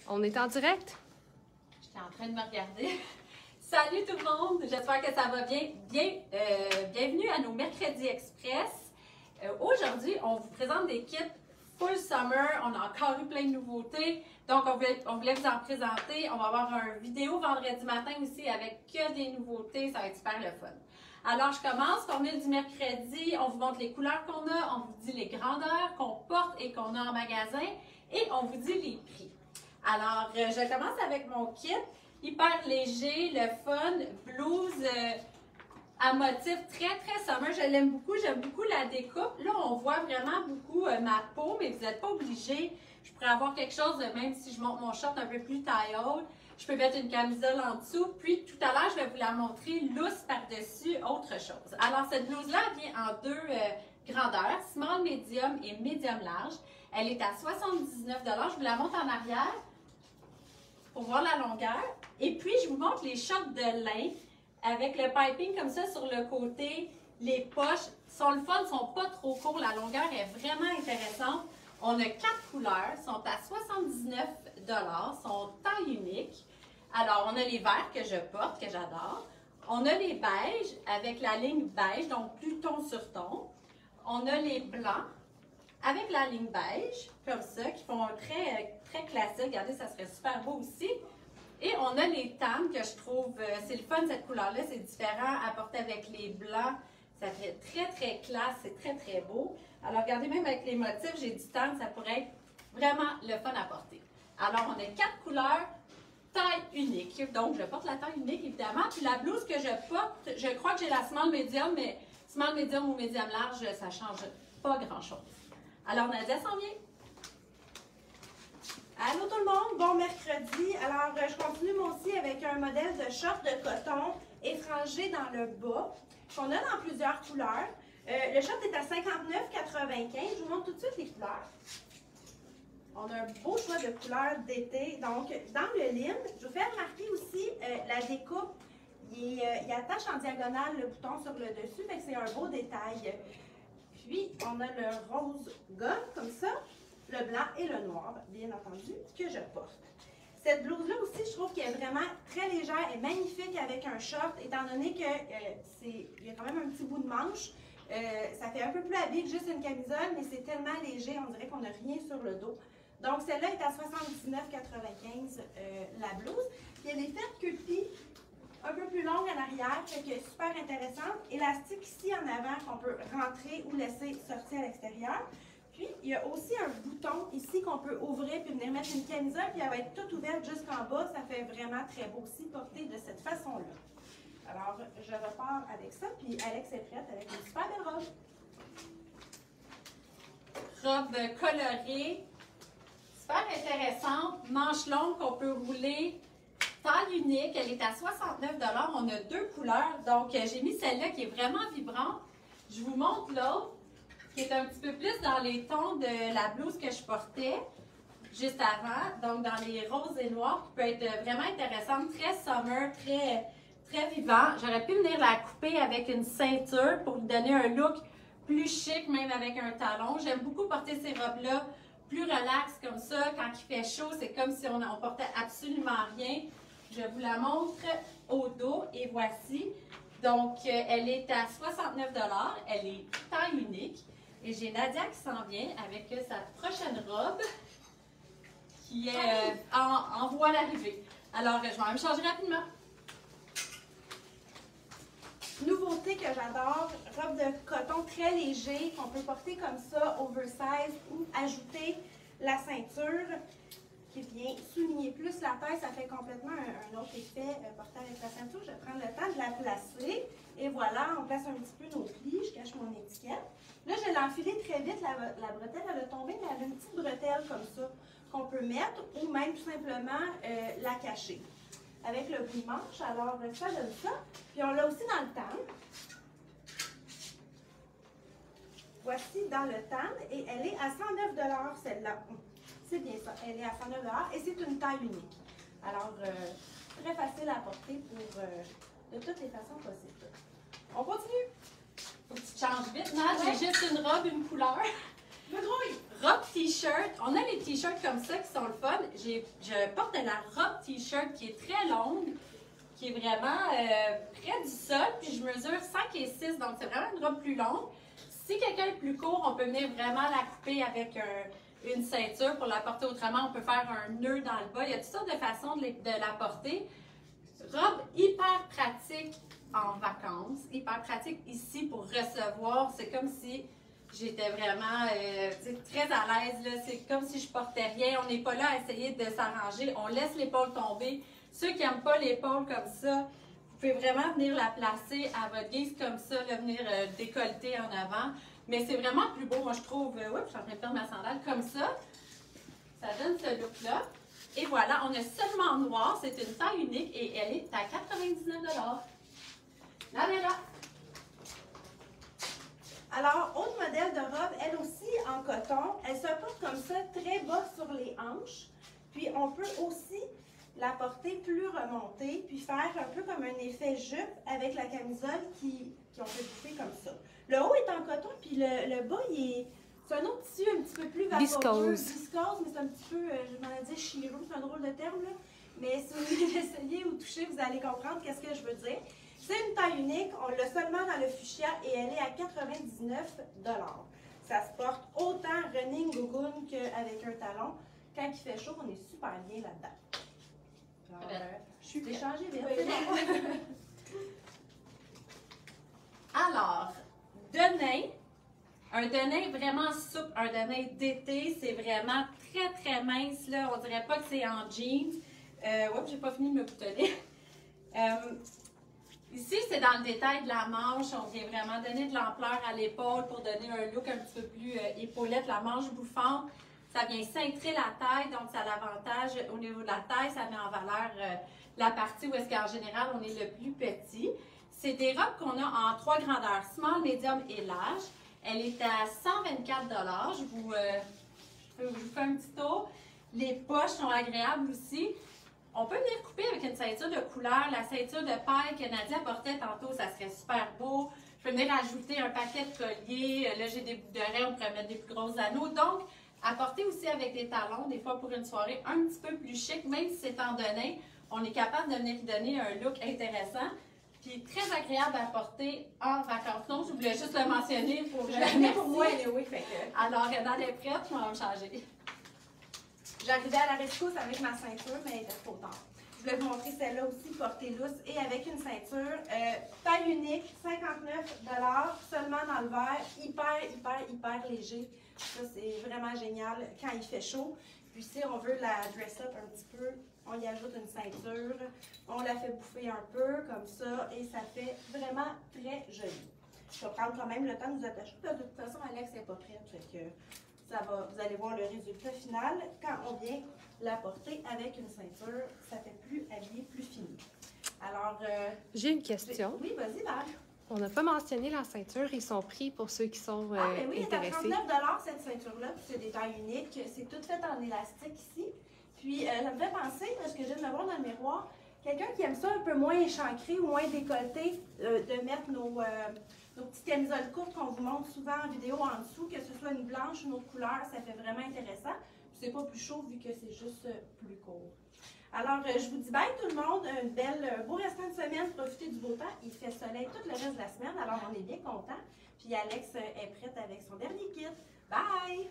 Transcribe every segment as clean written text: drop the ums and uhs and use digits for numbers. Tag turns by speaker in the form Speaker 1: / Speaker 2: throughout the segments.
Speaker 1: On est en direct?
Speaker 2: J'étais en train de me regarder. Salut tout le monde, j'espère que ça va bien. Bienvenue à nos Mercredis Express. Aujourd'hui, on vous présente des kits full summer. On a encore eu plein de nouveautés. Donc, on voulait vous en présenter. On va avoir une vidéo vendredi matin aussi avec que des nouveautés. Ça va être super le fun. Alors, je commence. Formule du mercredi. On vous montre les couleurs qu'on a. On vous dit les grandeurs qu'on porte et qu'on a en magasin. Et on vous dit les prix. Alors, je commence avec mon kit. Hyper léger, le fun, blouse à motif très summer. Je l'aime beaucoup, j'aime beaucoup la découpe. Là, on voit vraiment beaucoup ma peau, mais vous n'êtes pas obligé. Je pourrais avoir quelque chose, même si je monte mon short un peu plus taille haute. Je peux mettre une camisole en dessous. Puis, tout à l'heure, je vais vous la montrer loose par-dessus autre chose. Alors, cette blouse-là vient en deux grandeurs, small, medium et medium large. Elle est à 79 $. Je vous la montre en arrière pour voir la longueur. Et puis, je vous montre les shorts de lin avec le piping comme ça sur le côté. Les poches sont le fun, sont pas trop courts. La longueur est vraiment intéressante. On a 4 couleurs, sont à 79 $, sont taille unique. Alors, on a les verts que je porte, que j'adore. On a les beiges avec la ligne beige, donc plus ton sur ton. On a les blancs avec la ligne beige, comme ça, qui font un très classique. Regardez, ça serait super beau aussi. Et on a les tannes que je trouve, c'est le fun cette couleur-là, c'est différent à porter avec les blancs. Ça fait très classe, c'est très beau. Alors regardez, même avec les motifs, j'ai du tan, ça pourrait être vraiment le fun à porter. Alors on a 4 couleurs, taille unique. Donc je porte la taille unique évidemment. Puis la blouse que je porte, je crois que j'ai la small medium, mais small medium ou medium large, ça ne change pas grand-chose. Alors Nadia s'en vient.
Speaker 3: Allô tout le monde, bon mercredi. Alors, je continue moi aussi avec un modèle de short de coton effrangé dans le bas, qu'on a dans plusieurs couleurs. Le short est à 59,95. Je vous montre tout de suite les couleurs. On a un beau choix de couleurs d'été. Donc, dans le lin, je vous fais remarquer aussi la découpe. Il attache en diagonale le bouton sur le dessus, fait que c'est un beau détail. Puis, on a le rose gomme, comme ça. Le blanc et le noir, bien entendu, que je porte. Cette blouse-là aussi, je trouve qu'elle est vraiment très légère et magnifique avec un short, étant donné qu'il y a quand même un petit bout de manche. Ça fait un peu plus habillé que juste une camisole, mais c'est tellement léger, on dirait qu'on n'a rien sur le dos. Donc, celle-là est à 79,95 la blouse. Puis, elle est faite culpi, un peu plus longue en arrière, fait que super intéressante. Élastique ici en avant qu'on peut rentrer ou laisser sortir à l'extérieur. Puis, il y a aussi un bouton ici qu'on peut ouvrir puis venir mettre une camisole, puis elle va être toute ouverte jusqu'en bas. Ça fait vraiment très beau aussi porter de cette façon-là. Alors, je repars avec ça, puis Alex est prête avec une super belle robe.
Speaker 2: Robe colorée, super intéressante, manche longue qu'on peut rouler, taille unique, elle est à 69 $. On a 2 couleurs, donc j'ai mis celle-là qui est vraiment vibrante. Je vous montre l'autre, qui est un petit peu plus dans les tons de la blouse que je portais juste avant, donc dans les roses et noirs, qui peut être vraiment intéressante, très summer, très vivant. J'aurais pu venir la couper avec une ceinture pour lui donner un look plus chic, même avec un talon. J'aime beaucoup porter ces robes-là plus relax comme ça. Quand il fait chaud, c'est comme si on portait absolument rien. Je vous la montre au dos et voici. Donc, elle est à 69 $. Elle est taille unique. Et j'ai Nadia qui s'en vient avec sa prochaine robe qui est en voie d'arrivée. Alors, je vais me changer rapidement.
Speaker 3: Nouveauté que j'adore, robe de coton très léger qu'on peut porter comme ça, oversize, ou ajouter la ceinture qui vient souligner plus la taille. Ça fait complètement un autre effet porté avec la ceinture. Je vais prendre le temps de la placer. Et voilà, on place un petit peu nos plis. Je cache mon étiquette. Là, je l'ai enfilée très vite. La bretelle, elle a tombé, mais elle a une petite bretelle comme ça qu'on peut mettre ou même tout simplement la cacher avec le bout de manche. Alors, ça donne ça. Puis, on l'a aussi dans le tan. Voici dans le tan et elle est à 109 $ celle-là. C'est bien ça. Elle est à 109 $ et c'est une taille unique. Alors, très facile à porter pour de toutes les façons possibles. On continue.
Speaker 2: Faut que tu te changes vite, Nat. J'ai juste une robe, une couleur.
Speaker 3: Le grouille.
Speaker 2: Robe t-shirt. On a les t-shirts comme ça qui sont le fun. Je porte la robe t-shirt qui est très longue, qui est vraiment près du sol. Puis je mesure 5 et 6, donc c'est vraiment une robe plus longue. Si quelqu'un est plus court, on peut venir vraiment la couper avec une ceinture pour la porter autrement. On peut faire un nœud dans le bas. Il y a toutes sortes de façons de la porter. Robe hyper pratique en vacances, hyper pratique ici pour recevoir. C'est comme si j'étais vraiment très à l'aise. C'est comme si je portais rien. On n'est pas là à essayer de s'arranger. On laisse l'épaule tomber. Ceux qui n'aiment pas l'épaule comme ça, vous pouvez vraiment venir la placer à votre guise comme ça, là, venir décolleter en avant. Mais c'est vraiment plus beau, moi je trouve. Oui, je suis en train de faire ma sandale comme ça. Ça donne ce look-là. Et voilà, on a seulement en noir. C'est une taille unique et elle est à 99 $. La Vera.
Speaker 3: Alors, autre modèle de robe, elle aussi en coton. Elle se porte comme ça, très bas sur les hanches. Puis, on peut aussi la porter plus remontée, puis faire un peu comme un effet jupe avec la camisole qu'on peut bouffer comme ça. Le haut est en coton, puis le bas, c'est un autre tissu un petit peu plus vaporeux. Viscose, mais c'est un petit peu, je m'en ai dit chirurgie, c'est un drôle de terme, là. Mais si vous voulez l'essayer ou toucher, vous allez comprendre qu'est-ce que je veux dire. C'est une taille unique, on l'a seulement dans le fuchsia et elle est à 99 $. Ça se porte autant running gougoune qu'avec un talon. Quand il fait chaud, on est super bien là-dedans. Je suis échangée vite.
Speaker 2: Alors, denain. Un denain vraiment souple, un denain d'été, c'est vraiment très très mince. Là. On dirait pas que c'est en jeans. Oups, j'ai pas fini de me boutonner. Ici, c'est dans le détail de la manche. On vient vraiment donner de l'ampleur à l'épaule pour donner un look un petit peu plus épaulette. La manche bouffante, ça vient cintrer la taille, donc ça a l'avantage au niveau de la taille. Ça met en valeur la partie où est-ce qu'en général, on est le plus petit. C'est des robes qu'on a en 3 grandeurs, small, medium et large. Elle est à 124 $. Je vous fais un petit tour. Les poches sont agréables aussi. On peut venir couper avec une ceinture de couleur. La ceinture de paille que Nadia portait tantôt, ça serait super beau. Je peux venir ajouter un paquet de colliers. Là, j'ai des boucles d'oreilles, on pourrait mettre des plus gros anneaux. Donc, à porter aussi avec des talons, des fois pour une soirée un petit peu plus chic, même si c'est en denain, on est capable de venir lui donner un look intéressant. Puis très agréable à porter en vacances. Non, je voulais juste le mentionner pour
Speaker 3: pour moi, oui.
Speaker 2: Alors, dans les prêtes, je vais me changer.
Speaker 3: J'arrivais à la rescousse avec ma ceinture, mais il était trop tard. Je voulais vous montrer celle-là aussi, portée lousse et avec une ceinture. Taille unique, 59 $, seulement dans le vert. Hyper léger. Ça, c'est vraiment génial quand il fait chaud. Puis si on veut la dress up un petit peu, on y ajoute une ceinture. On la fait bouffer un peu comme ça et ça fait vraiment très joli. Je vais prendre quand même le temps de vous attacher. De toute façon, Alex n'est pas prête. Fait que vous allez voir le résultat final quand on vient la porter avec une ceinture. Ça fait plus habillé, plus fini. Alors,
Speaker 1: j'ai une question.
Speaker 3: Oui, vas-y, Val.
Speaker 1: On n'a pas mentionné la ceinture et son prix pour ceux qui sont
Speaker 3: mais oui,
Speaker 1: intéressés.
Speaker 3: C'est à 39 $ cette ceinture-là. C'est des tailles uniques. C'est tout fait en élastique ici. Puis, ça me fait penser, parce que je viens de me voir dans le miroir, quelqu'un qui aime ça un peu moins échancré ou moins décolleté, de mettre nos petites camisoles courtes qu'on vous montre souvent en vidéo en dessous, que ce soit une blanche ou une autre couleur, ça fait vraiment intéressant. Puis c'est pas plus chaud vu que c'est juste plus court. Alors, je vous dis bye tout le monde, un beau restant de semaine, profitez du beau temps. Il fait soleil tout le reste de la semaine, alors on est bien contents. Puis Alex est prête avec son dernier kit. Bye!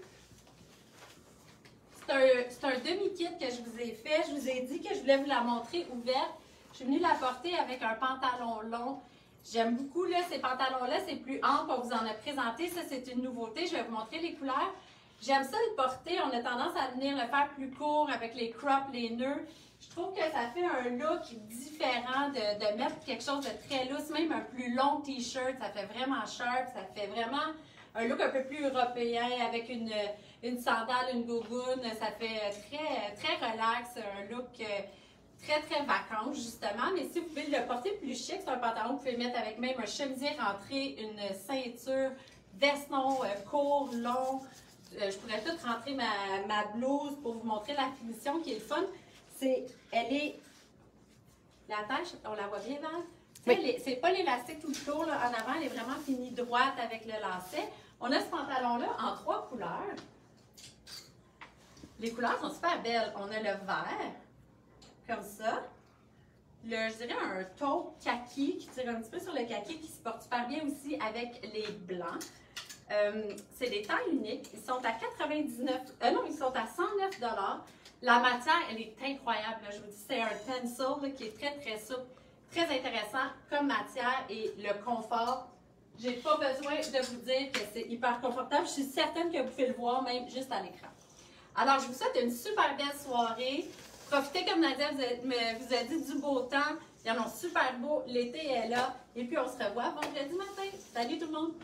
Speaker 2: C'est un demi-kit que je vous ai fait. Je vous ai dit que je voulais vous la montrer ouverte. Je suis venue la porter avec un pantalon long. J'aime beaucoup là, ces pantalons-là, c'est plus ample, on vous en a présenté. Ça, c'est une nouveauté. Je vais vous montrer les couleurs. J'aime ça le porter. On a tendance à venir le faire plus court avec les crops, les nœuds. Je trouve que ça fait un look différent de mettre quelque chose de très lousse, même un plus long t-shirt. Ça fait vraiment sharp. Ça fait vraiment un look un peu plus européen avec une sandale, une gougoune. Ça fait très relax, un look très vacances justement. Mais si vous pouvez le porter plus chic, c'est un pantalon que vous pouvez mettre avec même un chemisier rentré, une ceinture, veston court, long. Je pourrais tout rentrer ma blouse pour vous montrer la finition qui est le fun. La tache, on la voit bien, Val? Oui. C'est pas l'élastique tout le tour là, en avant, elle est vraiment finie droite avec le lacet. On a ce pantalon-là en 3 couleurs. Les couleurs sont super belles. On a le vert, comme ça. Je dirais un taupe kaki qui tire un petit peu sur le kaki, qui se porte super bien aussi avec les blancs. C'est des tailles uniques. Ils sont à 99, non, ils sont à 109 $. La matière, elle est incroyable. Là. Je vous dis, c'est un pencil là, qui est très, très souple, très intéressant comme matière et le confort. J'ai pas besoin de vous dire que c'est hyper confortable. Je suis certaine que vous pouvez le voir même juste à l'écran. Alors, je vous souhaite une super belle soirée. Profitez, comme Nadia vous a dit, du beau temps. Il y en a super beau. L'été est là. Et puis, on se revoit vendredi matin. Salut tout le monde!